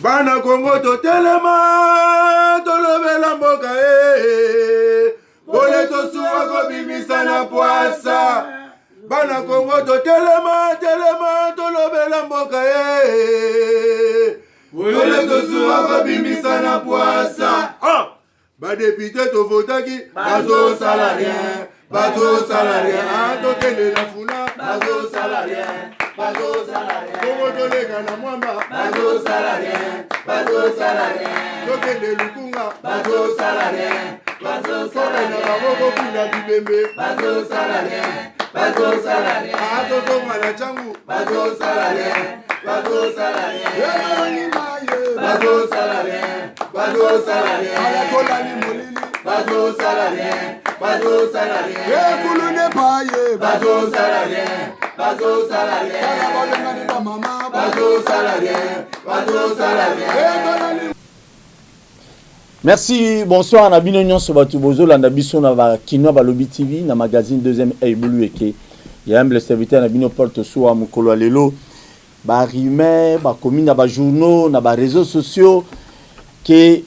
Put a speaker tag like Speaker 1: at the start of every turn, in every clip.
Speaker 1: Bana Congo to telema to lobela mboka Bole to suwa ko bimisa na poasa. Bana Congo to telema to lobela mboka Bole to suwa ko bimisa na poasa. Ba député to votaki bazo salarien. Bazo salarien, to kende la funa, bazo salarien, bazo salarien. Congo to lega na mwamba, bazo salarien, to kende lukunga, bazo salarien, na baboko kuna bibembe, bazo salarien, to tonga na changu, bazo salarien, bazo salarien, ala kola ni molili, bazo salarien. Kulune paye, bazo salarien.
Speaker 2: Merci, bonsoir. Na binonyon so batu bozo landa biso na ba Kinwa ba Lobby TV na magazine deuxième Ebulu eke. Ya humble serviteur na bino porte so mukolo lelo. Ba rime, ba commune na ba journaux, na ba réseaux sociaux que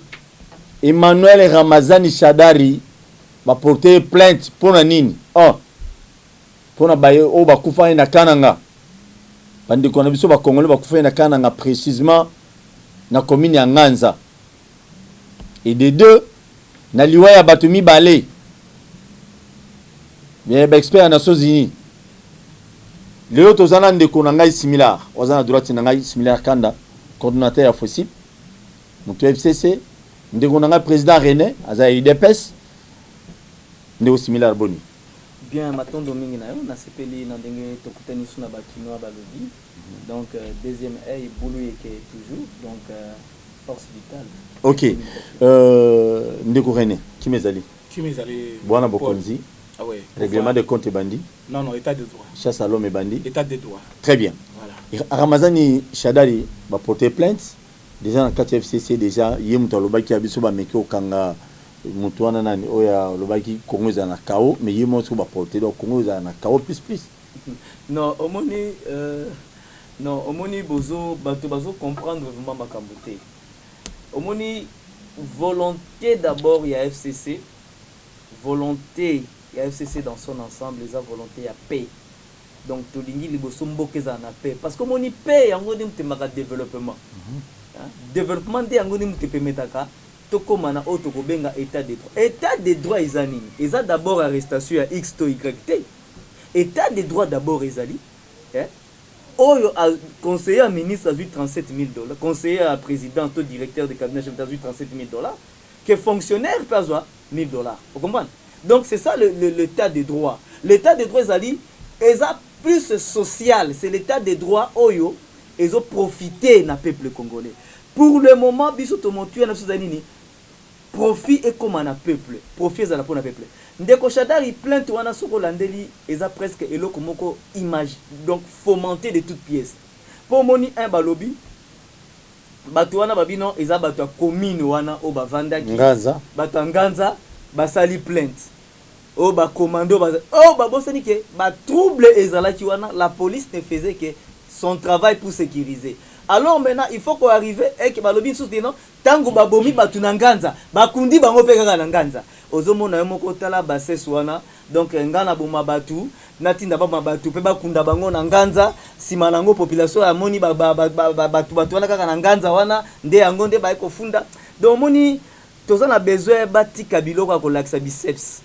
Speaker 2: Emmanuel Ramazani Shadari va porter plainte pour la nini. Pour na baye o ba kufa na kananga. Bandi kona biso ba Congolais ba kufa na kananga précisément na commune ya Nganza. Et de deux na liwa ya batumi balé. Bien expert na Sozini. Leo tozana ndeko na ngai similar. Ozana droite na ngai similar kanda coordinateur ya FOSIP. Mutu FCC ndeko na ngai président René aza IDPS. Ndeko similar boni.
Speaker 3: Bien, matondo mingi na yo na sepeli na ndenge tokutani suna ba Kinwa ba Lobby. Donc deuxième œil boulou yeke toujours donc force vitale.
Speaker 2: OK. Ndeko René, Kimezali. Bwana Bokonzi.
Speaker 4: Ah ouais.
Speaker 2: Règlement de compte bandi.
Speaker 4: Non, état de droit.
Speaker 2: Chasse à l'homme et bandi.
Speaker 4: État de droit.
Speaker 2: Très bien.
Speaker 4: Voilà.
Speaker 2: Ramazani Shadari va porter plainte. Déjà dans 4 FCC déjà yemu taloba ki abiso ba meki okanga mutu wana nani oya lobaki Congo za na kao mais yemo so ba porter donc Congo za na kao plus.
Speaker 3: Non, omoni bozo bazo comprendre vraiment makambote. Omoni volonté d'abord il y a FCC, volonté il y a FCC dans son ensemble, les volonté à paix. Donc to lingi liboso mboke za na paix parce que omoni paix yango dim temaka développement. Développement de yango dim te permetaka tokomana auto ko benga état de droit. État de droit ezani. Eza d'abord arrestation à X to Y T. État de droit d'abord ezali. Oyo conseiller ministre a vu $37,000, conseiller à président ou directeur de cabinet chef a vu $37,000, que fonctionnaire peut avoir $1,000. Vous comprenez? Donc c'est ça l'état de droit. L'état de droit ezali eza plus social, c'est l'état de droit oyo ils ont profité na peuple congolais. Pour le moment biso to montué na suzanini profit et comme un peuple, profit za la pour na peuple. Ndeko Shadari plainte wana soko landeli eza presque eloko moko image donc fomenté de toutes pièces. Pour moni un balobi batu wana babino eza batu commune wana o bavandaki
Speaker 2: Nganza
Speaker 3: batu Nganza basali plainte. O ba commando o ba bosani ke ba trouble ezalaki wana la police ne faisait que son travail pour sécuriser. Alors maintenant il faut qu'on arrive et que balobi soutenant tango babomi batu na Nganza bakundi bango pe kaka na Nganza ozomona yo moko tala basesu wana donc ngana boma batu natinda ba batu pe bakunda bango na Nganza sima nango population ya moni batu wana kaka na Nganza wana nde yango nde ba ekofunda donc moni tozana besoin batika biloko ko laksa biceps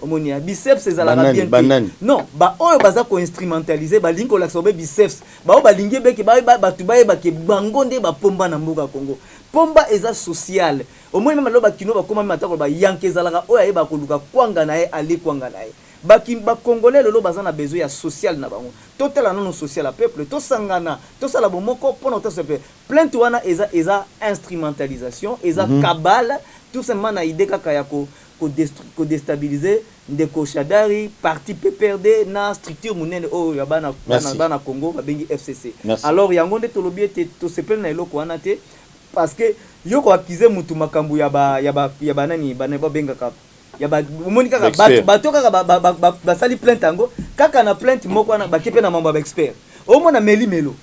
Speaker 3: omoni biceps ezala bien non ba oyo baza ko instrumentaliser ba linko laksa be biceps ba o ba lingi beke ba batu ba ke bango nde ba pomba na mboka Congo pomba eza social omoni même loba kino ba koma matako ba yankezalaka oyo ayeba ko luka kwanga na ye ali kwanga na ye ba congolais lelo baza na besoin ya social na bango total non social a peuple to sangana to sala bomoko pona to se plainte wana eza instrumentalisation eza cabale tout simplement na idée kaka ya ko déstabiliser Ndeko Shadari parti PPRD na structure munene o ya bana Congo ba bengi FCC. Alors yango nde tolobi ete to sepel na eloko wana te parce que yoko akize mutu makambu ya ba nani bana ba benga ka ya ba moni kaka bato kaka ba sali plainte yango kaka na plainte moko wana ba kepe na mambo ba expert o mona meli melo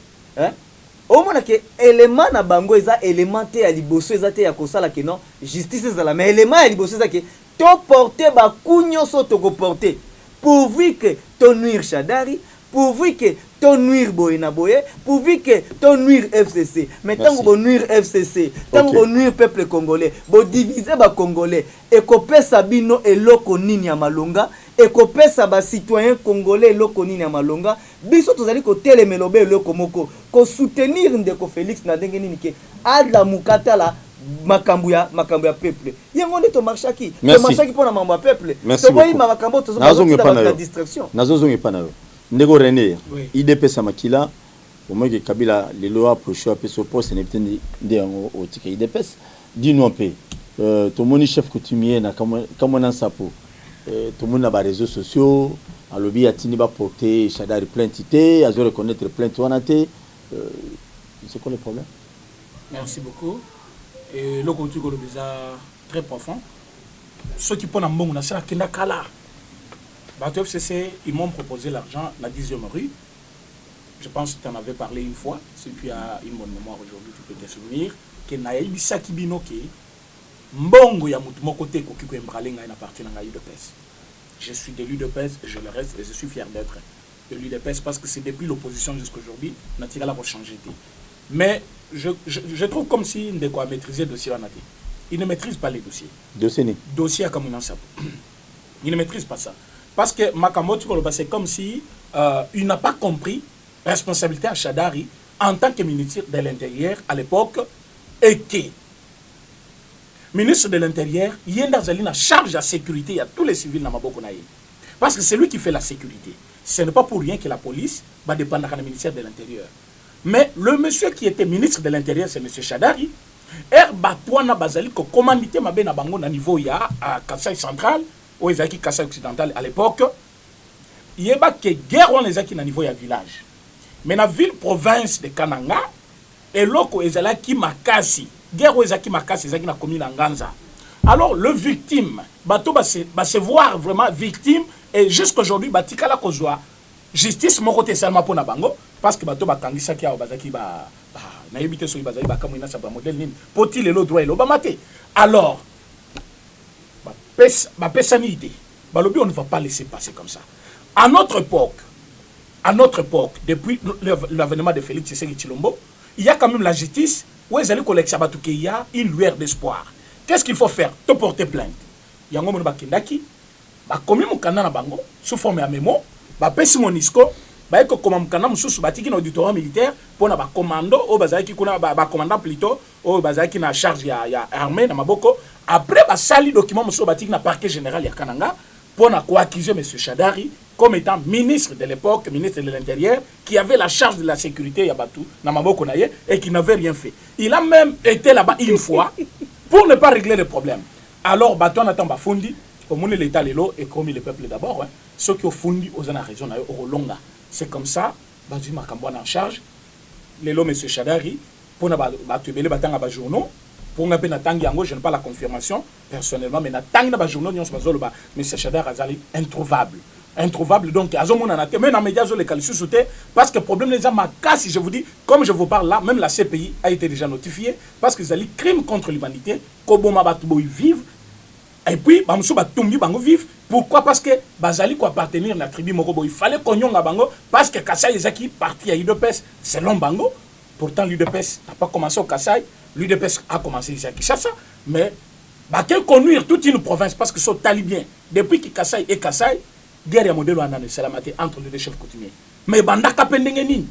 Speaker 3: au moins que élément na bango eza élémenté à liboso eza te ya kosala que non justice ezala mais élément ya liboso eza que to porter ba kunyo so to ko porter pourvu que to nuire Shadari, pourvu que to nuire Boyena Boye, pourvu que to nuire FCC. Mais tant que nuire FCC, tant que nuire peuple congolais, bo diviser ba congolais et ko pesa bino eloko nini ya malonga et ko pesa ba citoyen congolais eloko nini ya malonga, biso tozali ko telemelobe eloko moko, ko soutenir ndeko Félix na ndenge nini ke adla mukata la makambo ya peuple yango nde to marchaki pona mambo ya peuple to boyi makambo to zo distraction
Speaker 2: nazozonga pa na yo ndeko René IDPS makila au moins que Kabila les lois approché pe so poste ne peut ndi yango o tika IDPS dis-nous un peu to moni chef coutumier na comme on sapo to moni na ba réseaux sociaux alobi atini ba porter Shadari plainte té azo reconnaître plainte wana té c'est quoi le problème?
Speaker 4: Merci beaucoup. Et le contenu est très profond. Ceux qui prennent un bon, c'est la Kendakala. Bateau FCC, ils m'ont proposé l'argent la 10e rue. Je pense que tu en avais parlé une fois. Si tu as une bonne mémoire aujourd'hui, tu peux te souvenir. Que Naïbi Sakibino qui Mbongo ya mon côté Kokiko Mbralenga appartient à l'UDPS. Je suis de l'UDPS et je le reste et je suis fier d'être de l'UDPS parce que c'est depuis l'opposition jusqu'à aujourd'hui, Natira pour changer. Mais je trouve comme si Ndeko a maîtrisé le dossier Wanati. Il ne maîtrise pas les dossiers. Dossier à Kamunansa. Il ne maîtrise pas ça. Parce que Makamoti, c'est comme si il n'a pas compris la responsabilité à Shadari en tant que ministre de l'Intérieur à l'époque et que ministre de l'Intérieur, Yenda Zalina charge la sécurité à tous les civils dans Maboko Naï. Parce que c'est lui qui fait la sécurité. Ce n'est pas pour rien que la police va dépendre du ministère de l'Intérieur. Mais le monsieur qui était ministre de l'Intérieur, c'est M. Shadari. Batouana Bazali, qui commandité ma na bango na niveau ya à Kassai central, ou Ezaki Kassai occidental à l'époque. Il y a que guerre on les a qui na niveau ya village. Mais na ville province de Kananga, et loko Ezalaki Makasi, guerre ou Ezaki Makasi, Ezaki na commune Nganza. Alors le victime, bateau va se voir vraiment victime, et jusqu'aujourd'hui, batikala kozwa justice mon côté seulement pour na bango. Parce que bateau bakangisa ki bazaki ba na yebite so bazali ba kamwina sa ba modèle nini poti le droit lo ba maté alors ba pesa ni idée ba lobi on ne va pas laisser passer comme ça à notre époque depuis l'avènement de Félix Tshisekedi Tshilombo il y a quand même la justice où ils allaient collecter batou qu'il y a une lueur d'espoir. Qu'est-ce qu'il faut faire? Te porter plainte yango mo ba kindaki ba komi mo kanana bango sous forme ya mémo ba pesi monisco ba eko koma mukana mususu batiki na auditoire militaire pona ba commando o bazaki kuna ba commandant plutôt o bazaki na charge ya armée na maboko après ba sali document mususu batiki na parquet général ya Kananga pona ko accuser monsieur Shadari comme étant ministre de l'époque, ministre de l'Intérieur qui avait la charge de la sécurité ya batu na maboko na ye et qui n'avait rien fait. Il a même été là-bas une fois pour ne pas régler le problème. Alors bato na tamba fundi au monde l'état lelo et comme le peuple d'abord ceux qui ont fundi aux ana raison na au longa. C'est comme ça, Bazui Makambo en charge. Les lots, M. Shadari, pour batubele batanga ba journaux, pour nga pe tangi yango, je n'ai pas la confirmation personnellement, mais na tangi na ba journaux nyons bazolo ba M. Shadari azali introuvable. Introuvable donc azomona na te mais na médias zo les calcul sauté parce que problème les ma casse je vous dis comme je vous parle là même la CPI a été déjà notifiée parce que zali crime contre l'humanité koboma batuboy vivre et puis bamso batumbi bango vivre. Pourquoi? Parce que Bazali ko appartenir à la tribu Morobo. Il fallait qu'on yonga bango parce que Kassai Ezaki parti à l'UDPS selon bango. Pourtant l'UDPS n'a pas commencé au Kassai, l'UDPS a commencé ici à Kinshasa, mais bah quel conduire toute une province parce que sont talibien. Depuis que Kassai est Kassai, guerre ya modèle wana salamate entre les deux chefs coutumiers. Mais banda kapendengeni,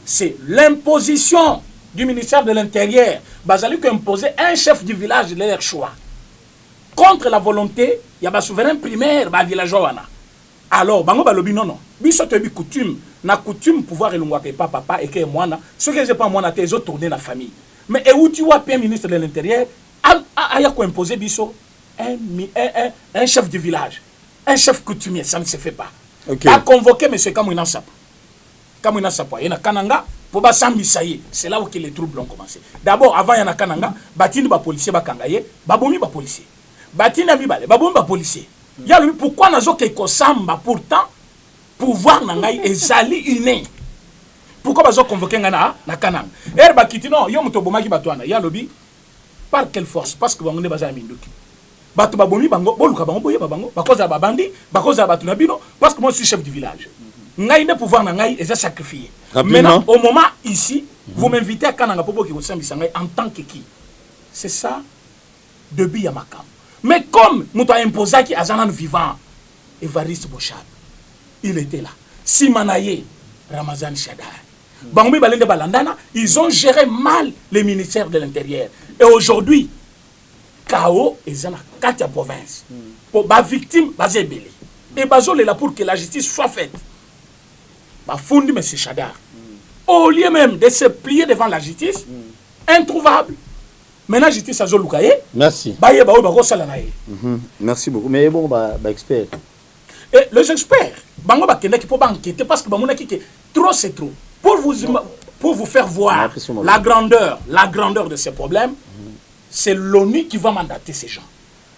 Speaker 4: c'est l'imposition du ministère de l'Intérieur. Bazali ko imposer un chef du village de leur choix. Contre la volonté, il y a un souverain primaire, un villageois. Alors, bango balobi non. Biso tebi coutume, na coutume pouvoir elongwa ke papa et que moi ce que j'ai pas moi na te zo tourner la famille. Mais et où tu vois premier ministre de l'Intérieur a ko imposer biso un chef du village, un chef coutumier, ça ne se fait pas. Okay. A convoqué monsieur Kamwina Sapo. Kamwina Sapo, il y a Kananga pour ba sambisaye, c'est là où les troubles ont commencé. D'abord avant il y a Kananga, batini ba policier ba kangaye, babomi ba policier. Batina mibale, babomba policier. Ya lui pourquoi nazo ke kosamba pourtant pouvoir nangai ezali une. pourquoi bazo convoquer ngana na kanang er bakiti non yo moto bomaki batwana ya lobby par quelle force parce que bango ne baza minduki bato babomi bango boluka bango boye bango bakoza babandi bakoza batu na bino parce que moi je suis chef du village ngai ne pouvoir na ngai est sacrifié maintenant au moment ici vous m'invitez à kananga popo ki kosambisa ngai en tant que qui c'est ça début ya makam mais comme muto imposé qui azana vivant Évariste Bochab il était là Simanaye Ramazan Shadar bango balende balandana ils ont géré mal les ministères de l'intérieur et aujourd'hui chaos et zana quatre provinces pour ba victime bazebeli et bazole là pour que la justice soit faite ba fondi mais c'est Shadar au lieu même de se plier devant la justice introuvable maintenant justice a zolukaye
Speaker 2: merci
Speaker 4: baye ba ba sala naye
Speaker 2: merci beaucoup mais bon ba expert
Speaker 4: et les experts bango ba kende ki pour enquêter parce que ba monaki que trop c'est trop pour vous faire voir la grandeur de ces problèmes. C'est l'ONU qui va mandater ces gens.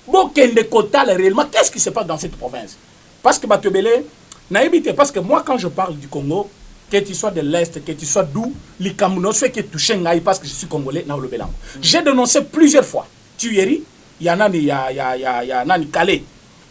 Speaker 4: Bon, réellement, qu'est-ce qui se passe dans cette province? Parce que Batobele, parce que moi, quand je parle du Congo, que tu sois de l'Est, que tu sois d'où, les Camerounais, ceux qui touchent Ngaï parce que je suis Congolais, j'ai dénoncé plusieurs fois. Tuerie, il y en a Calais.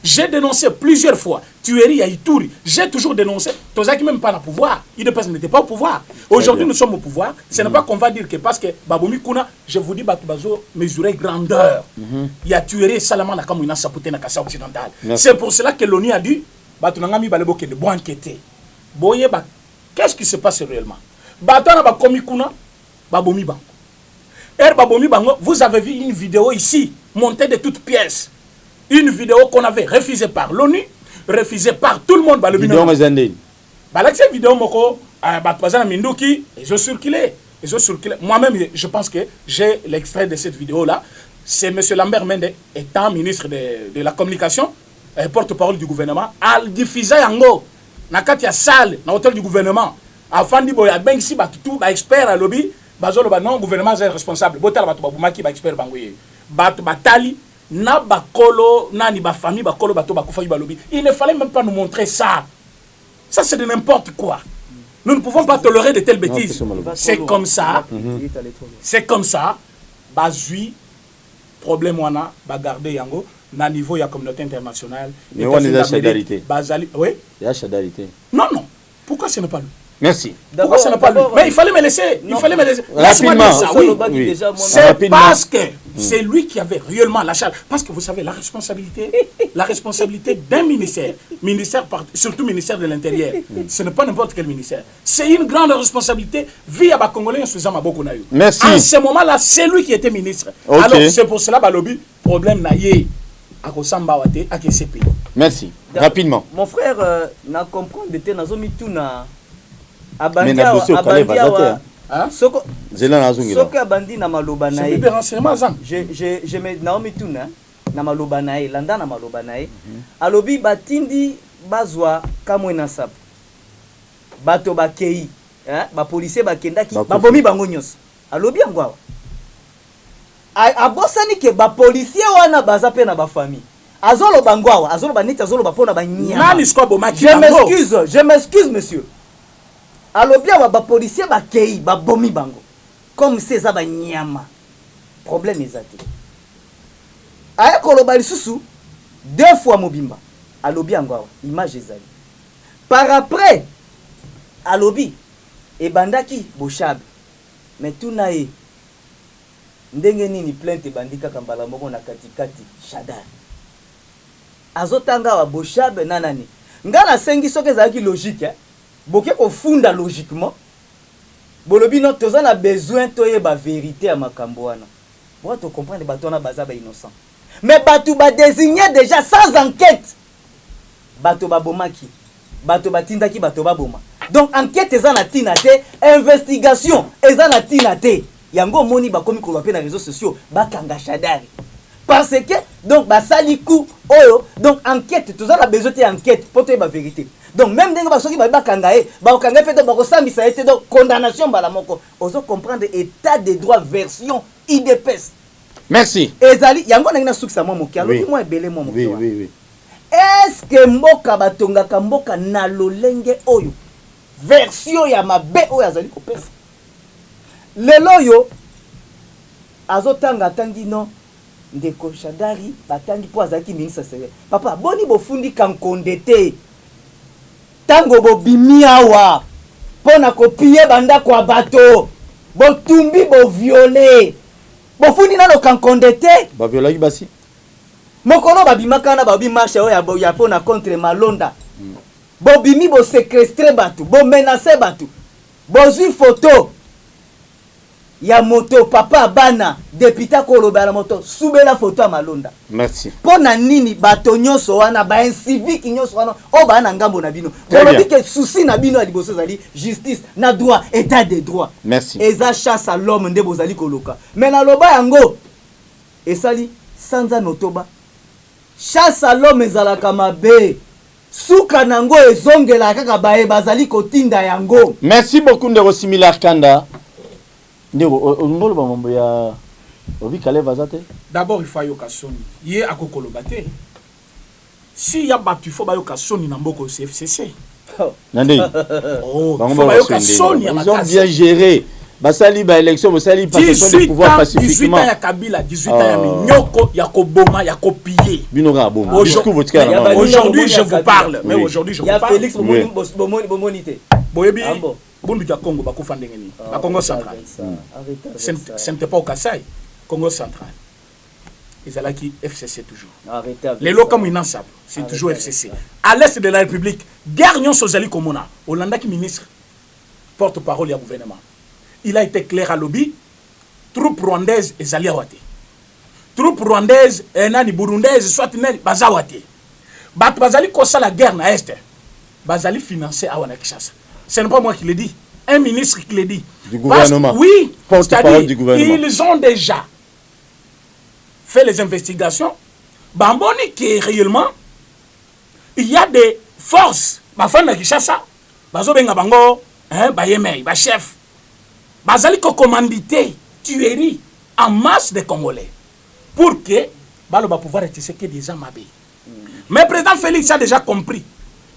Speaker 4: J'ai dénoncé plusieurs fois. Tuerie à Ituri. J'ai toujours dénoncé. Tozaki même pas au pouvoir. Il n'était pas au pouvoir. Aujourd'hui, nous sommes au pouvoir. Ce n'est pas qu'on va dire que parce que Babomi Kuna, je vous dis, Batubazo mesurer grandeur. Il y a tuerie Salaman na Kamouina Sapoté na Kassa occidentale. C'est pour cela que l'ONU a dit, Batunangami Balebo qui est de bon enquêter. Boye, qu'est-ce qui se passe réellement? Batana Bakomi Kuna, Babomi Bango. Babomi Bango, vous avez vu une vidéo ici, montée de toutes pièces. Une vidéo qu'on avait refusée par l'ONU, refusée par tout le monde. Cette vidéo, ils ont circulé. Moi-même, je pense que j'ai l'extrait de cette vidéo-là. C'est M. Lambert Mende, étant ministre de la communication, porte-parole du gouvernement, a diffusé Yango, dans la salle, dans l'hôtel du gouvernement. Afin de dire, ben ici, tout expert à lobby, non, gouvernement est responsable. Expert Batali. Na bakolo nani ba famille bakolo bato bakufa balobi. Il ne fallait même pas nous montrer ça. Ça c'est de n'importe quoi. Nous ne pouvons pas tolérer de telles bêtises. C'est comme ça. C'est comme ça. Bazui problème wana ba garder yango na niveau ya communauté internationale.
Speaker 2: Mais on est à chadarité.
Speaker 4: Bazali oui.
Speaker 2: Il y a chadarité.
Speaker 4: Non. Pourquoi ce n'est pas lui?
Speaker 2: Merci.
Speaker 4: Pourquoi ce n'est pas lui? Mais il fallait me laisser. Il fallait me laisser.
Speaker 2: Rapidement.
Speaker 4: Ça, oui. C'est parce que c'est lui qui avait réellement la charge. Parce que vous savez, la responsabilité d'un ministère, surtout ministère de l'Intérieur, ce n'est pas n'importe quel ministère. C'est une grande responsabilité via les Congolais en faisant Maboko Nayo.
Speaker 2: Merci.
Speaker 4: En ce moment-là, c'est lui qui était ministre. Okay. Alors c'est pour cela que le problème naïe à Kosambawate à KCP.
Speaker 2: Merci. Rapidement.
Speaker 3: Mon frère n'a compris de Tenazomi Tuna.
Speaker 2: Mais na dossier au Calais va
Speaker 3: Soko
Speaker 2: Soko
Speaker 3: abandi na maloba na ye. Je me Naomi Tuna na maloba na ye, landa na maloba na ye. Alobi batindi bazwa kamwe na sap. Bato bakei, ba policier bakendaki babomi bango nyos. Alobi angwa. Abosani ke ba policier wana baza pe na ba famille. Azolo bangwa, azolo banita azolo bapona banyama.
Speaker 4: Nani sko bomaki
Speaker 3: bango. Je m'excuse monsieur. Alobia ba policier ba kei ba bomi bango comme c'est ça ba nyama problème ezati aya koloba lisusu deux fois mobimba alobia ngwa image ezali par après alobi ebandaki Bochab mais tuna e ndenge nini plainte bandika kambala moko na katikati Shadar azotanga wa Bochab nanani ngala sengi soke ezalaki logique Boké au fond logiquement, bolobi non toza na besoin toye ba vérité à makambo wana. Pour te comprendre bato na baza ba innocent. Mais bato ba désigné déjà sans enquête. Bato ba bomaki, bato ba tindaki bato ba boma. Donc enquête eza na tina te, investigation eza na tina te. Yango moni ba komi ko ba pe na réseaux sociaux ba kanga Shadar. Parce que donc ba sali coup oyo donc enquête toza na besoin te enquête pour toye ba vérité. Donc même dès que soki ba kangaé ba kangaé fait ba kosambisa été donc condamnation bala moko ozo comprendre état de droit version IDPS.
Speaker 2: Merci.
Speaker 3: Ezali yango na sukisa mo moki alobi mo ebele mo moki.
Speaker 2: Oui.
Speaker 3: Est-ce que mboka batongaka mboka na lolenge oyo version ya mabe oyo azali kopesa lelo yo azotanga tangi no ndeko Shadari batangi po azaki ministre sérieux papa boni bofundi kankonde te tango bobimi awa pona kopie banda kwa bato botumbi boviole bofundi nano kankonde te
Speaker 2: baviolaki basi
Speaker 3: mokolo babimaka na babi marche oyo ya pona contre Malonda bobimi bo séquestrer batu bo menacer batu bozwi photo ya moto papa bana député koloba la moto subela photo ya Malonda
Speaker 2: merci
Speaker 3: pona nini bato nyonso wana ba incivique nyonso wana o bana ngambo na bino bolobi ke souci na bino ya liboso zali justice na droit état de droit
Speaker 2: merci
Speaker 3: eza chasse à l'homme nde bozali koloka mais na loba yango esali sanza notoba chasse à l'homme ezalaka mabe suka nango ezongela kaka baye bazali kotinda yango.
Speaker 2: Merci beaucoup de Similar Kanda. Ndeko ba mambo ya obi kale vazate.
Speaker 4: D'abord il faut yoka soni. Yé akokolo bate. Si ya batu faut ba yoka soni na mboko CFCC.
Speaker 2: Nande.
Speaker 4: Oh, faut ba yoka soni ya
Speaker 2: ils ont bien géré. Basali ba élection, basali passation de pouvoir pacifiquement.
Speaker 4: 18 ans ya Kabila, 18 ans ya Minyoko, ya Koboma, ya Kopiller.
Speaker 2: Binora Boma.
Speaker 4: Aujourd'hui je vous parle, mais aujourd'hui je vous parle.
Speaker 3: Il y a Félix Bomonité.
Speaker 4: Boyebi, Bundu ya Congo bakufa ndengeni. Ba Congo central. Ce n'était pas au Kassai, Congo central. Ils allaient qui FCC toujours. Les locaux inansable, c'est toujours FCC. À l'est de la République, guerre nyon sozali komona. Hollanda qui ministre porte-parole du gouvernement. Il a été clair à lobby. Troupes rwandaises et zaliawate. Troupes rwandaises et nani burundaises soit nani bazawate. Bat bazali kosa la guerre na est. Bazali financé à Wanakishasa. Ce n'est pas moi qui le dis. Un ministre qui le dit.
Speaker 2: Du gouvernement.
Speaker 4: Oui,
Speaker 2: porte-parole du gouvernement.
Speaker 4: Ils ont déjà fait les investigations. Bamboni qui est réellement il y a des forces. Ma femme Nakishasa. Bazo benga bango, hein, bayeme, ba chef. Bazali ko commandité tuerie en masse des Congolais pour que Balo va pouvoir être que des amabés. Mais le président Félix a déjà compris.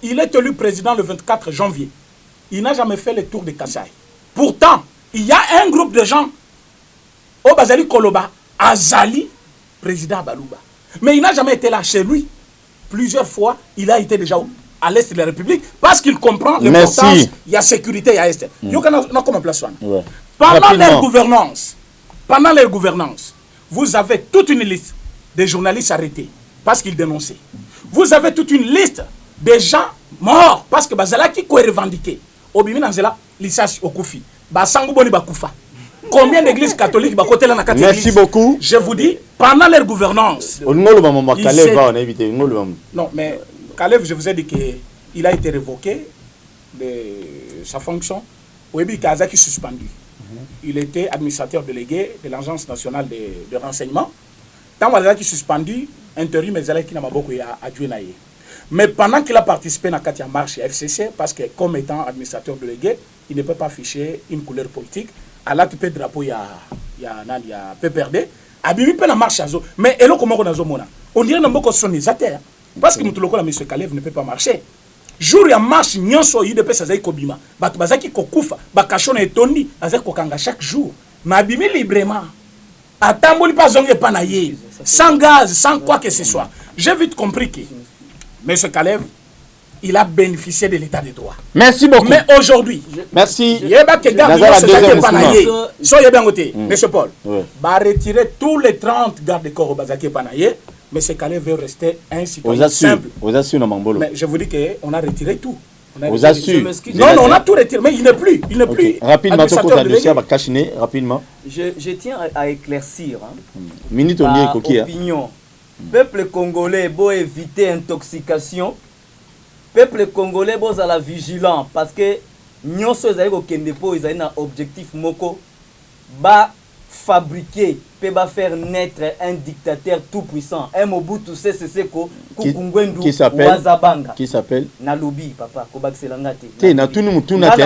Speaker 4: Il est élu président le 24 janvier. Il n'a jamais fait le tour de Kassai. Pourtant, il y a un groupe de gens au Bazali Koloba, Azali, président Balouba. Mais il n'a jamais été là chez lui. Plusieurs fois, il a été déjà à l'est de la République parce qu'il comprend l'importance. Il y a sécurité à l'est. Il y a comme place. Pendant leur gouvernance, vous avez toute une liste de journalistes arrêtés parce qu'ils dénonçaient. Vous avez toute une liste de gens morts parce que Bazalaki ko revendiqué. Obimi Nanzela, l'issage au Koufi. Basangu Boni Bakoufa. Combien d'églises catholiques côté la Nakati?
Speaker 2: Merci beaucoup.
Speaker 4: Je vous dis, pendant leur gouvernance. Non, mais Kalev, je vous ai dit qu'il a été révoqué de sa fonction. Ouebi Kazaki suspendu. Il était administrateur délégué de l'Agence nationale de renseignement. Tant qu'il est suspendu, intérim, qui n'a pas beaucoup adjoint. Mais pendant qu'il a participé à la marche à FCC, parce que comme étant administrateur délégué, il ne peut pas afficher une couleur politique. À l'acte de drapeau, il y a PPRD. Abimi peut la marche à zo. Mais elle comment on a zo mona. On dirait que son isateur. Parce que nous M. Kalev ne peut pas marcher. Jour ya marche nyonso yi de pesa zai kobima. Batu bazaki kokufa, bakashona etondi, azaki kokanga chaque jour. Mais abimi librement. Atamboli pas zonge panaye. Sans gaz, sans quoi que ce soit. J'ai vite compris que M. Kalev, il a bénéficié de l'état de droit.
Speaker 2: Merci beaucoup.
Speaker 4: Mais aujourd'hui,
Speaker 2: merci.
Speaker 4: Yeba ke garde panaye. So yeba ngote, M. Paul. Va retirer tous les 30 gardes corps bazaki panaye. Mais ce Kalev veut rester un citoyen simple. Mais je vous dis qu'on a retiré tout.
Speaker 2: Vous assurez.
Speaker 4: Non, on a tout retiré, mais il n'est plus. Il n'est plus.
Speaker 2: Rapidement, rapidement.
Speaker 3: Je tiens à éclaircir
Speaker 2: opinion.
Speaker 3: Peuple congolais doit éviter intoxication. Peuple congolais doit être vigilant parce que nous sommes un objectif moko ba fabriquer peut faire naître un dictateur tout puissant, un Mobutu Sese Seko Kukungwendu Wazabanga
Speaker 2: qui s'appelle
Speaker 3: Nalobi papa Kobakselangate
Speaker 2: te na tunu mutuna te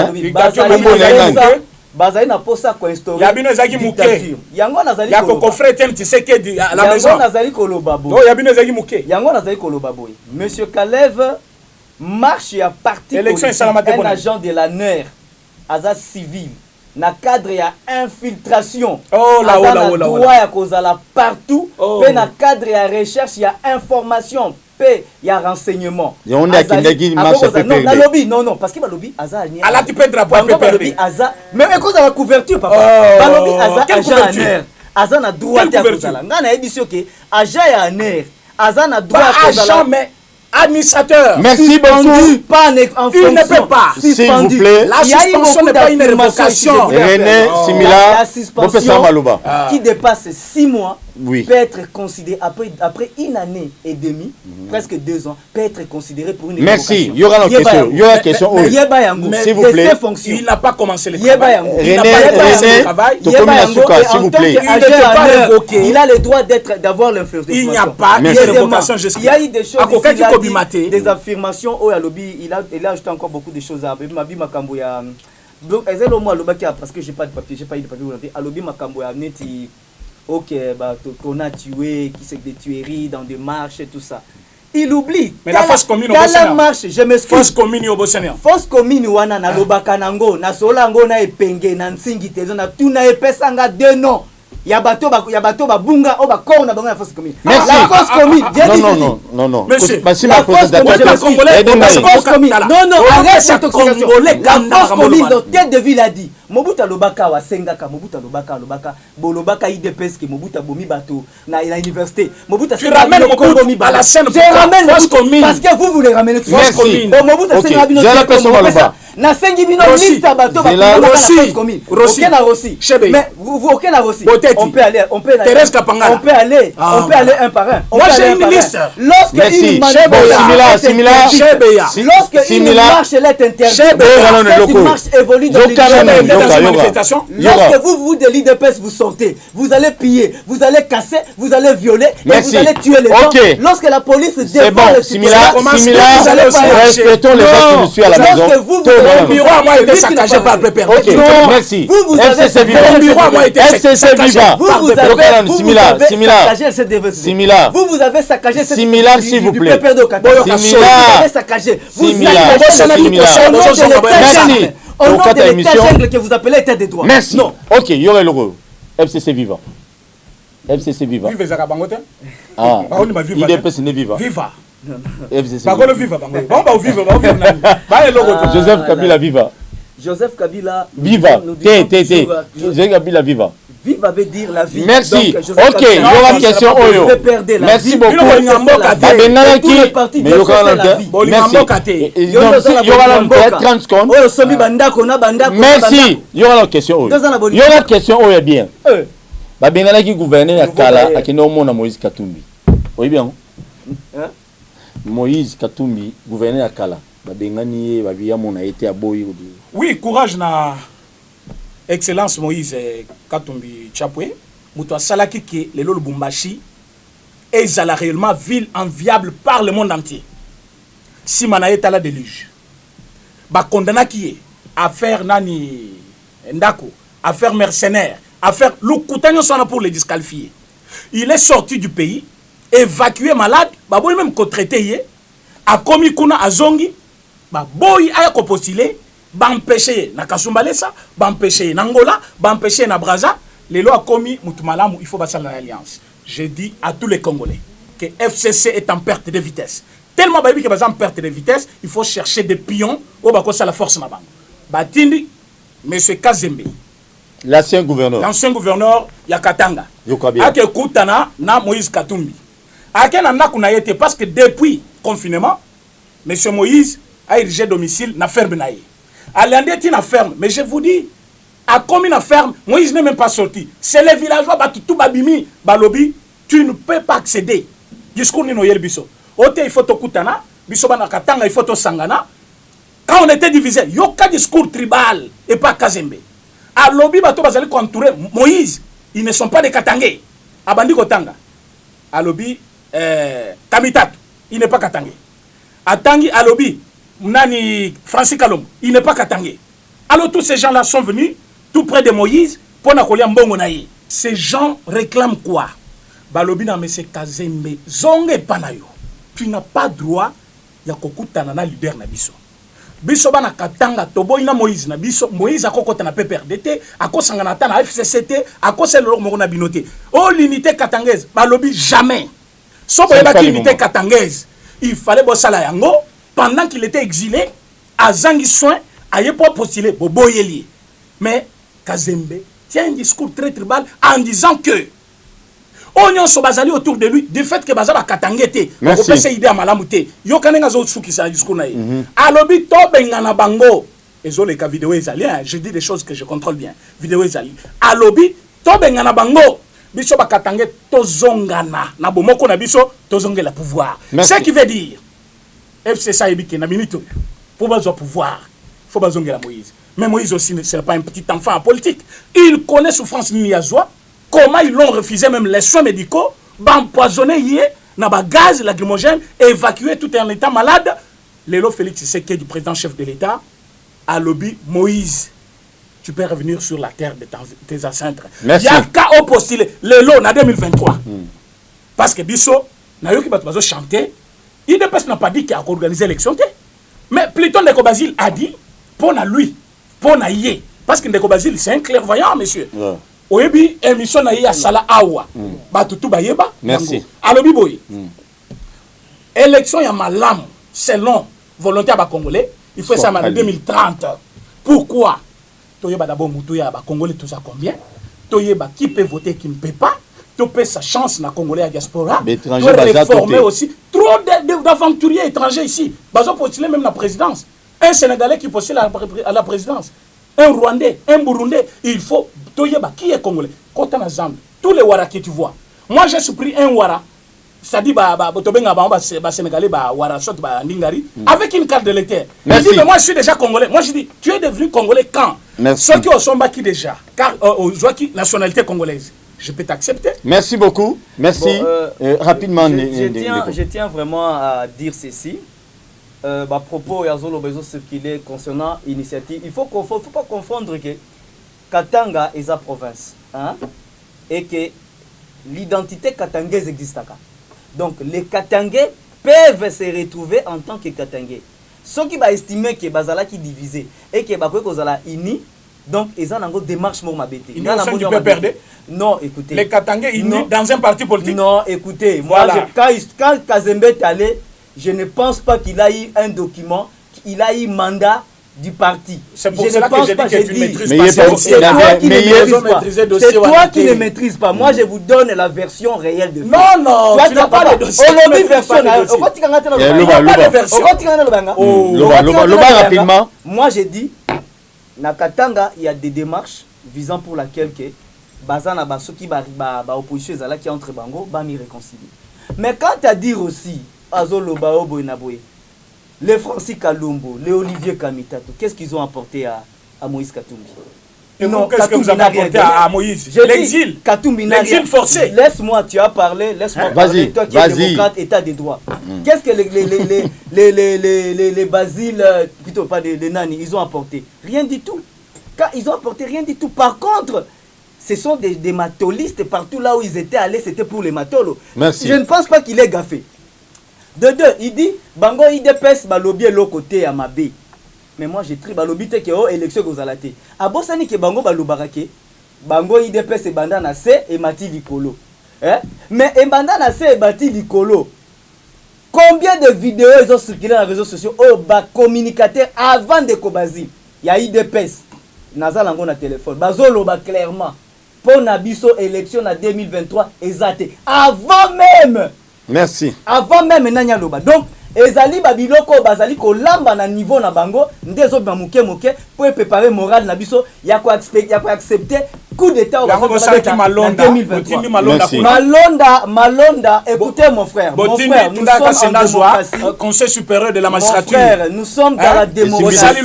Speaker 3: bazali na posa ko instaurer
Speaker 4: yabino ezaki muke
Speaker 3: yango nazali
Speaker 4: ya ko frère tel Tshisekedi à la maison
Speaker 3: yango nazali koloba boy
Speaker 4: yabino ezaki muke
Speaker 3: yango nazali koloba boy Monsieur Kalev marche ya parti
Speaker 4: Élection
Speaker 3: politique, un agent de la NER aza civil na cadre ya infiltration droit ya kozala partout pe na cadre ya recherche ya information pe ya renseignement
Speaker 2: on a qui marche
Speaker 3: non lobby non parce que ba lobby aza ni
Speaker 4: ala tu peux drapeau
Speaker 3: lobby aza mais cause la couverture papa ba lobby aza agent NER aza na droit ya kozala ngana ebisio ke agent ya NER aza na droit ya kozala
Speaker 4: administrateur.
Speaker 2: Merci beaucoup.
Speaker 3: Pas en fonction.
Speaker 4: Il ne peut pas.
Speaker 2: S'il vous plaît.
Speaker 4: La suspension n'est pas une révocation.
Speaker 2: René, Simila,
Speaker 3: la suspension qui dépasse 6 mois peut être considérée après une année et demie, presque 2 ans, peut être considérée pour une révocation.
Speaker 2: Merci. Il y aura une question. Il y aura une question.
Speaker 3: S'il vous plaît.
Speaker 4: Il n'a pas commencé le travail.
Speaker 2: René, s'il vous plaît.
Speaker 3: Il a le droit d'avoir l'influence.
Speaker 4: Il n'y a pas de révocation jusqu'à.
Speaker 3: Il y a eu des choses. Des affirmations au lobby, il a ajouté encore beaucoup de choses à Mabi Makambo ya donc ezelo moi lobaki parce que j'ai pas de papier, j'ai pas eu de papier à lobby Makambo ya neti OK bah on a tué qui c'est des tueries dans des marches et tout ça. Il oublie.
Speaker 4: Mais la fausse commune au
Speaker 3: Botswana. La marche, je m'excuse.
Speaker 4: Fausse commune au Botswana.
Speaker 3: Fausse commune wana na lobaka nango na solango na epenge na nsingi tezo na tuna epesanga de non. Yabato bunga o ba kona bango na fausse commune. La fausse commune,
Speaker 2: non.
Speaker 4: Monsieur,
Speaker 3: la fausse commune. Non, arrête cette toxication. La fausse commune, le tête de ville a dit. Mobuta lobaka wa sengaka, Mobuta lobaka, bolobaka IDPS que Mobuta bomi bato na l'université. Mobuta
Speaker 4: tu ramènes Mobuta à la scène.
Speaker 3: Je ramène
Speaker 4: fausse commune
Speaker 3: parce que vous voulez ramener
Speaker 2: fausse commune.
Speaker 3: Mobuta senga bino na sengi bino lista bato ba fausse commune. Rossi. Mais vous aucun na Rossi. On peut aller un par un.
Speaker 4: Moi j'ai une liste.
Speaker 3: Lorsque une marche est interdite, une marche évolue dans lorsque vous de l'IDPS vous sortez, vous allez piller, vous allez casser, vous allez violer et vous allez tuer les gens. Lorsque la police défend le
Speaker 2: citoyen, respectons les gens qui nous suivent à la maison.
Speaker 4: Mon bureau a moi été saccagé par le pépère.
Speaker 2: Ok, merci.
Speaker 3: Vous avez
Speaker 2: mon bureau a moi été saccagé par
Speaker 3: Simila. Vous avez saccagé
Speaker 2: Simila, s'il vous plaît.
Speaker 3: Merci. Au nom de l'état jungle que vous appelez état des droits.
Speaker 2: Merci. Non. Ok, il y aurait le FCC vivant. FCC vivant.
Speaker 4: Vive Zarabangote.
Speaker 2: Ah, IDPS n'est vivant.
Speaker 4: Viva.
Speaker 2: FCC
Speaker 4: vivant.
Speaker 2: Joseph Kabila viva.
Speaker 3: Joseph Kabila
Speaker 2: viva. Joseph Kabila viva.
Speaker 3: Viva veut dire la vie.
Speaker 2: Merci. Donc, ok, il y aura une question. Merci beaucoup. Il y aura 30 secondes. Merci. Il y aura une question. Il y aura une question. Oh, bien. Babengana qui gouvernait à Kala, à Kenomo, Moïse Katumbi. Oui, bien. Moïse Katumbi, gouverneur à Kala. Babengani, Babiyamon a été à Boy.
Speaker 4: Oui, courage na. Excellence Moïse Katumbi Chapwe, Moutoua Salaki qui le Lubumbashi est réellement ville enviable par le monde entier. Si Manaïta la déluge, bah condamna qui est affaire nani ndako, affaire mercenaire, affaire l'oukoutanyo sana pour les disqualifier. Il est sorti du pays, évacué malade, bah boy même qu'on traité yé, a commis kuna azongi, bah boy a postulé. Empêcher na Kasumbalesa, empêcher na Angola, empêcher na Brazza, les lois commis Moutoumalamu, il faut passer dans l'alliance. Je dis à tous les Congolais que FCC est en perte de vitesse. Tellement baby que en perte de vitesse, il faut chercher des pions au bas la force na bango. Batindi monsieur Kazembe.
Speaker 2: L'ancien gouverneur
Speaker 4: Yakatanga. Ake Koutana na Moïse Katumbi. Ake nanda kuna yete parce que depuis confinement, monsieur Moïse a érigé domicile na ferme naïe. Allendé est une ferme, mais je vous dis, à combien de ferme, Moïse n'est même pas sorti. C'est les villageois, tout babimi, balobi, tu ne peux pas accéder. Jusqu'où nous yel biso. Ote il faut to kutana, biso bana katanga il faut to sangana. Quand on était divisé, il y a un discours tribal et pas Kazembe. À lobby bato bazali contouré Moïse, ils ne sont pas des Katangé. À Bandi Kotanga. À lobby Kamitat, il n'est pas Katangé. À Tangi à lobby Nani Francis Kalom, il n'est pas Katangé. Alors tous ces gens-là sont venus tout près de Moïse pour n'akolia mbongo naïe. Ces gens réclament quoi? Balobi na monsieur Kazembe, zonge panayo. Tu n'as pas droit ya kokutana na leader na biso. Biso bana katanga toboyi na Moïse na biso, Moïse akokota na PPRD, akosanga na ta na FCCT, akoselo moko na binoté. Oh l'unité katangaise, balobi jamais. Sauf que l'unité katangaise, il fallait bosala yango pendant qu'il était exilé, à Zangi soin, à pas postuler boboyeli. Mais Kazembe tient un discours très tribal en disant que Onyon so bazali autour de lui du fait que bazaba katangete on peut se idée à malamute yo kanenga zo souki sa discours na alobi to bengana bango ezo le ka vidéo ezali je dis des choses que je contrôle bien vidéo ezali alobi to bengana bango biso ba katange to zongana na bomoko na biso to zongela pouvoir ce qui veut dire FC ça ebike na minute pour bazo pouvoir faut bazongela Moïse mais Moïse aussi c'est pas un petit enfant en politique il connaît souffrance ni azwa. Comment ils l'ont refusé même les soins médicaux, empoisonné hier, dans le gaz lacrymogène, évacué tout un état malade. Lélo Félix Tshisekedi, du président chef de l'État, a lobby Moïse. Tu peux revenir sur la terre de tes ancêtres.
Speaker 2: Merci.
Speaker 4: Il y a qu'à postuler Lélo en 2023. Parce que Bisso, n'a eu qui chanter, il n'a pas dit qu'il a organisé l'élection. Mais plutôt Ndeko Basile a dit, pour lui, pour Naïe. Parce que Ndeko Basile, c'est un clairvoyant, monsieur. Yeah. Oyebi émission na ya sala awa batutu bayeba
Speaker 2: merci
Speaker 4: alobi boy élection ya malam selon volonté ya ba congolais il faut ça en 2030 pourquoi toyeba d'abord mutu ya ba congolais tout ça combien toyeba qui peut voter qui ne peut pas to peut sa chance na congolais à diaspora to réformer aussi trop d'aventuriers étrangers ici bazo postuler même la présidence un sénégalais qui postule à la présidence un Rwandais, un Burundais, il faut qui est congolais. Quand on a Zambie, tous les Wara que tu vois. Moi j'ai surpris un Wara, ça dit Sénégalais, Wara, Ningari, avec une carte de l'éther. Il dit mais moi je suis déjà congolais. Moi je dis tu es devenu congolais quand? Ceux qui sont bâtis déjà, car qui nationalité congolaise. Je peux t'accepter.
Speaker 2: Merci beaucoup. Merci. Rapidement.
Speaker 3: Je tiens vraiment à dire ceci. À propos ce qu'il est concernant l'initiative, il faut pas confondre que Katanga est sa province, hein, et que l'identité katangaise existe. Donc les Katangais peuvent se retrouver en tant que Katangais. Ceux qui estiment que Bazala qui divisé et que Bazala unis, donc ils ont une démarche pour m'abêter.
Speaker 4: Ils ne peuvent perdre.
Speaker 3: Non, écoutez.
Speaker 4: Les Katangais unis dans un parti politique.
Speaker 3: Non, écoutez, moi voilà. Quand Kazembe est allé, je ne pense pas qu'il a eu un document, il a eu mandat du parti.
Speaker 4: C'est pour cela que j'ai dit que tu ne maîtrises
Speaker 3: pas. C'est toi qui ne maîtrises pas. Moi, je vous donne la version réelle de fait.
Speaker 4: Non, tu n'as pas de dossier.
Speaker 2: Rapidement.
Speaker 3: Moi, j'ai dit, Nakatanga, il y a des démarches visant pour laquelle que Bazana Basoki, opposition qui entre Bango, va m'y réconcilier. Mais quand tu as dit aussi, les Francis Kalumbo, les Olivier Kamitato, qu'est-ce qu'ils ont apporté à Moïse Katumbi?
Speaker 4: Non, qu'est-ce que vous avez apporté à Moïse? L'exil. L'exil forcé.
Speaker 3: Laisse-moi, tu as parlé, laisse-moi parler. Toi qui es démocrate, état des droits. Qu'est-ce que les Basile, plutôt pas les Nani, ils ont apporté? Rien du tout. Quand ils ont apporté rien du tout. Par contre, ce sont des matolistes partout là où ils étaient allés, c'était pour les matolos.
Speaker 2: Merci.
Speaker 3: Je ne pense pas qu'il est gaffé. De deux, il dit, Bango IDPS, Balobi est l'autre côté à Mabé. Mais moi j'ai tri Balobi te que élection Gozalate. A Bossani que Bango Balobarake, Bango IDPS et Bandana C et Mati Likolo. Mais et Bandana C et Mati Likolo. Combien de vidéos ils ont circulé dans les réseaux sociaux au bas communicateur avant de Kobazi? Il y a IDPS. Nazal Ango na téléphone. Bazolo ba clairement. Pour Nabiso élection en 2023 exact. Avant même.
Speaker 2: Merci.
Speaker 3: Avant même Nanya Loba. Donc, ezali babiloko bazali ko lamba na niveau na bango ndezo ba muke pour préparer moral na biso ya ko accepter coup d'état au
Speaker 4: Malonda.
Speaker 3: Malonda, écoutez mon frère. Mon frère, nous sommes en démocratie.
Speaker 4: Conseil supérieur de la magistrature.
Speaker 3: Mon frère, nous sommes dans la démocratie.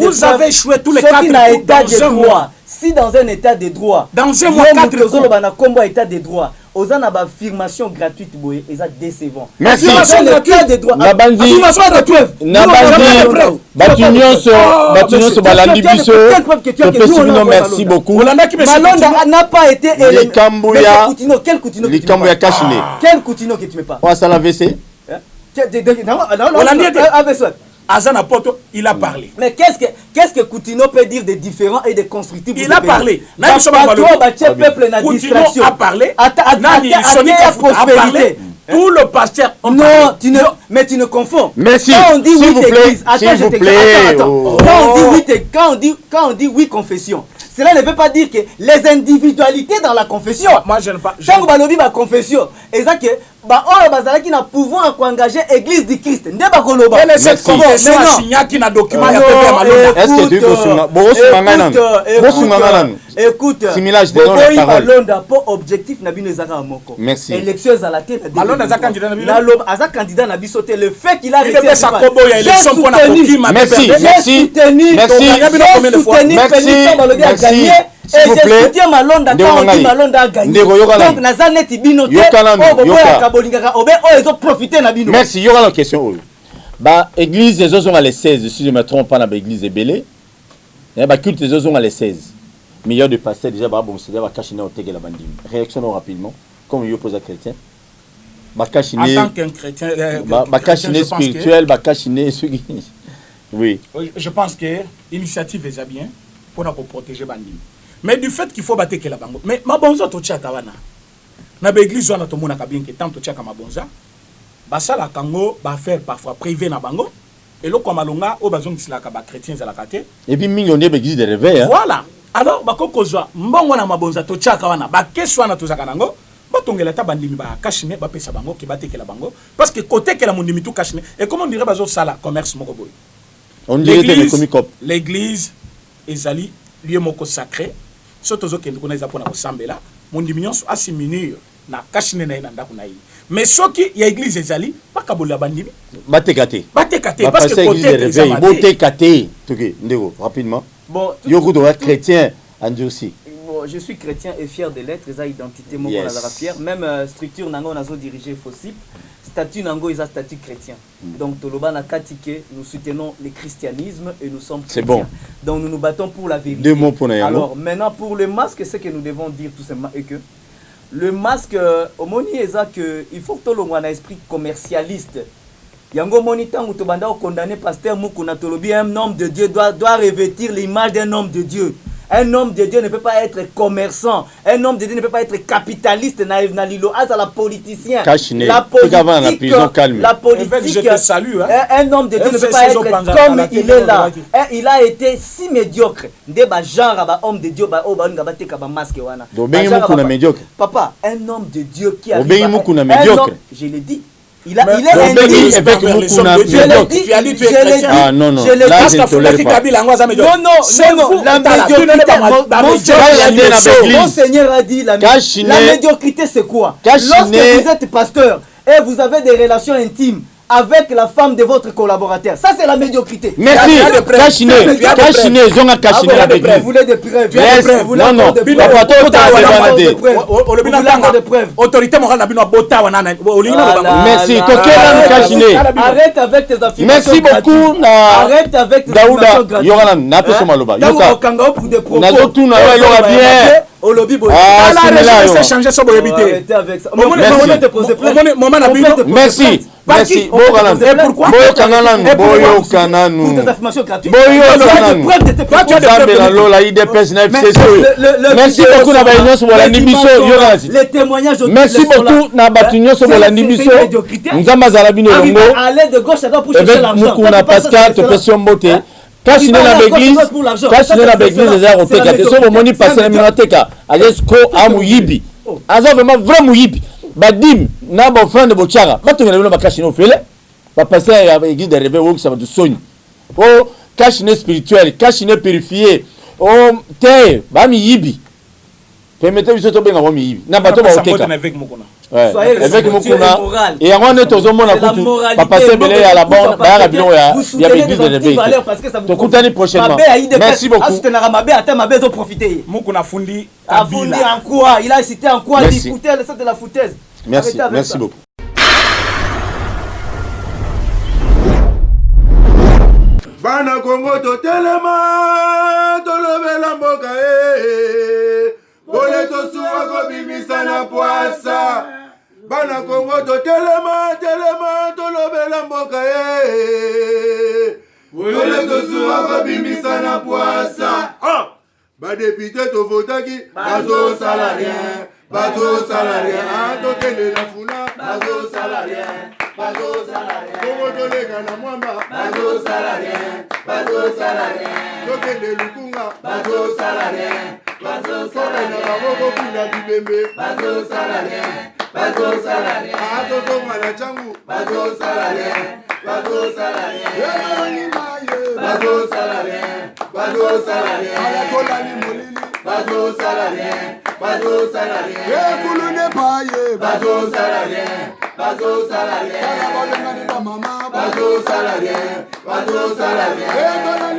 Speaker 3: Vous
Speaker 4: avez échoué tous les cadres dans un mois.
Speaker 3: Si dans un état de droit,
Speaker 4: dans un mois, 4
Speaker 3: état de droit, aux en affirmation gratuite, et ça décevant.
Speaker 2: Merci.
Speaker 3: Dans l'état de droit,
Speaker 2: affirmation gratuite. Merci beaucoup.
Speaker 3: Malonda n'a pas été
Speaker 2: élu.
Speaker 3: Quel Coutinho
Speaker 2: Quel Coutinho
Speaker 3: que tu mets pas?
Speaker 2: Oh, ça l'a WC.
Speaker 4: Azana Poto, il a parlé.
Speaker 3: Mais qu'est-ce que Coutinho peut dire de différent et de constructif?
Speaker 4: Il a parlé.
Speaker 3: Coutinho
Speaker 4: a parlé. A parlé. Tout le pasteur.
Speaker 3: Non, mais tu ne confonds.
Speaker 2: Merci.
Speaker 3: Quand on dit
Speaker 2: s'il
Speaker 3: oui
Speaker 2: vous plaît,
Speaker 3: église, attends, quand on dit oui confession, cela ne veut pas dire que les individualités dans la confession.
Speaker 4: Moi, je n'aime pas.
Speaker 3: Quand on dit ma confession, et ça que qui n'a pouvoir engager l'église du Christ.
Speaker 4: Quelle est cette confession signée qui n'a document?
Speaker 2: Est-ce que tu veux
Speaker 3: écoute,
Speaker 2: similage de la parole.
Speaker 3: Pour objectif na bino ezaka moko.
Speaker 2: Merci.
Speaker 3: Élection ezalate na
Speaker 4: Malonda za candidat na bino.
Speaker 3: Aza candidat na biso te, le fait qu'il a
Speaker 4: réussi à sa kobo ya élection pour na kokima.
Speaker 2: Merci. Merci. Merci.
Speaker 3: Et je soutiens Malonda quand on dit Malonda a gagné. Donc Nazaneti bino te ils ont profité na bino.
Speaker 2: Merci. Il y aura une question. Bah église les autres sont les 16 si je ne me trompe pas, dans l'église Ebélé. Et bah culte les autres sont les 16. Millions de pasteurs déjà bah bon c'est déjà cacher au tege la bandine. Réactionnons rapidement comme il oppose à chrétien. Bah cacher
Speaker 4: en tant qu'un chrétien
Speaker 2: bah cacher spirituel, bah cacher oui.
Speaker 4: Je pense que l'initiative est bien pour nous protéger bandine. Mais du fait qu'il faut battre que la bango. Mais ma bonza to tchaka wana. Na ba église wana to mona ka bien que tant to tchaka ma bonza. Ba sala kango ba faire parfois privé na bango. Et lo kwa malonga o bazong sila ka ba chrétiens za la kate.
Speaker 2: Et puis millionnaire ba église de réveil hein.
Speaker 4: Voilà. Alors ba kokozwa mbongo na mabonza to tchaka wana ba keswa na to zaka nango. Ba tongela ta bandimi ba kashine ba pesa bango ki bateke la bango parce que côté que la mondimi tout kashine et comment on dirait bazo sala commerce moko boy.
Speaker 2: On dirait que comme cop.
Speaker 4: L'église ezali lieu moko sacré. Surtout que nous connaissons pour nous sambela, mon diminution a siminure na kashine na ina ndako na yi. Mais ce qui y a église ezali pas kabola bandimi.
Speaker 2: Batekate
Speaker 4: parce que côté
Speaker 2: réveil, batekate. Tuké ndeko rapidement. Bon, yoko doit chrétien endurci.
Speaker 3: Bon, je suis chrétien et fier de l'être, ça identité moko na la fier, même structure nango nazo diriger Fossip. Statut nango est un statut chrétien. Donc Toloba na katike, nous soutenons le christianisme et nous sommes chrétiens.
Speaker 2: C'est bon.
Speaker 3: Donc nous nous battons pour la vérité.
Speaker 2: Deux mots pour nous.
Speaker 3: Alors maintenant pour le masque, ce que nous devons dire tout simplement est que le masque au moni eza que il faut que tolongwa un esprit commercialiste. Yango moni tangu to banda condamner pasteur Mukuna Tolobi, un homme de Dieu doit revêtir l'image d'un homme de Dieu. Un homme de Dieu ne peut pas être commerçant. Un homme de Dieu ne peut pas être capitaliste. La politicien. La politique. La politique.
Speaker 4: Je te salue.
Speaker 3: Un homme de Dieu ne peut pas être comme il est là. Il a été si médiocre. Homme de Dieu. Papa, un homme de Dieu qui a. Je l'ai dit. Il est indigne.
Speaker 2: Ah non, non. Là, je ne tolère pas.
Speaker 3: Non, la médiocrité. Mon Seigneur a dit la médiocrité, c'est quoi? Lorsque vous êtes pasteur et vous avez des relations intimes avec la femme de votre collaborateur. Ça, c'est la médiocrité.
Speaker 2: Merci. Cachiné, zonga cachiné la bégrille.
Speaker 3: Vous voulez des preuves?
Speaker 2: Non, non.
Speaker 4: Autorité morale,
Speaker 2: merci. Cachiné.
Speaker 3: Arrête avec tes affirmations.
Speaker 2: Merci beaucoup.
Speaker 3: Arrête avec tes affirmations gratuites.
Speaker 2: Yoran, n'a pas maloba.
Speaker 3: Yoka. Pour des propos.
Speaker 2: Yoka bien.
Speaker 4: Ah, c'est changé sur
Speaker 3: arrêtez avec ça.
Speaker 2: Merci. Merci.
Speaker 4: Et pourquoi?
Speaker 3: Pour tes affirmations gratuites.
Speaker 2: Merci beaucoup na baignon sur la nibiso Yonas.
Speaker 3: Les témoignages.
Speaker 2: Merci beaucoup na batignon sur la nibiso. Nzamba zalabino longo.
Speaker 3: Aller de gauche à droite pour chercher l'argent.
Speaker 2: Mukuna Pascal te pression beauté. Cachiné la l'église, cachiné la l'église les arts au teka. C'est au moni passer la minoteka. Ajesko amuyibi. Aza vraiment yibi. Badim na ba frère de Bochara. Batonga na ba cachiné au fele. Ba passer à l'église de réveil où ça va du soin. Oh cachiné spirituel, cachiné purifié. Oh te ba mi yibi. Permettez-moi de te benga ba mi yibi. Na ba to ba oteka. Ouais. Avec Mukuna et on est aux hommes on a passer belé à la bande ba bilon ya l'église de réveil. To kutani prochainement. Merci beaucoup.
Speaker 4: Mukuna fundi
Speaker 3: en quoi? Il a cité en quoi d'écouter ça de la foutaise.
Speaker 2: Merci beaucoup.
Speaker 1: Bana Congo to telema to lobela mboka Bole to suwa ko bimisa na poasa bana Congo to telema tolobela mboka ye Ole tosuwa kobimisa na poasa badepite tovotaki bazo salarien tokende na funa bazo salarien Congo tolega na mwamba bazo salarien tokende lukunga bazo salarien tokende na maboko kuna bibembe bazo salarien atozonga na changu bazo salarien ayatolani molili bazo salarien ekulune paye bazo salarien kala balengani ba mama bazo salarien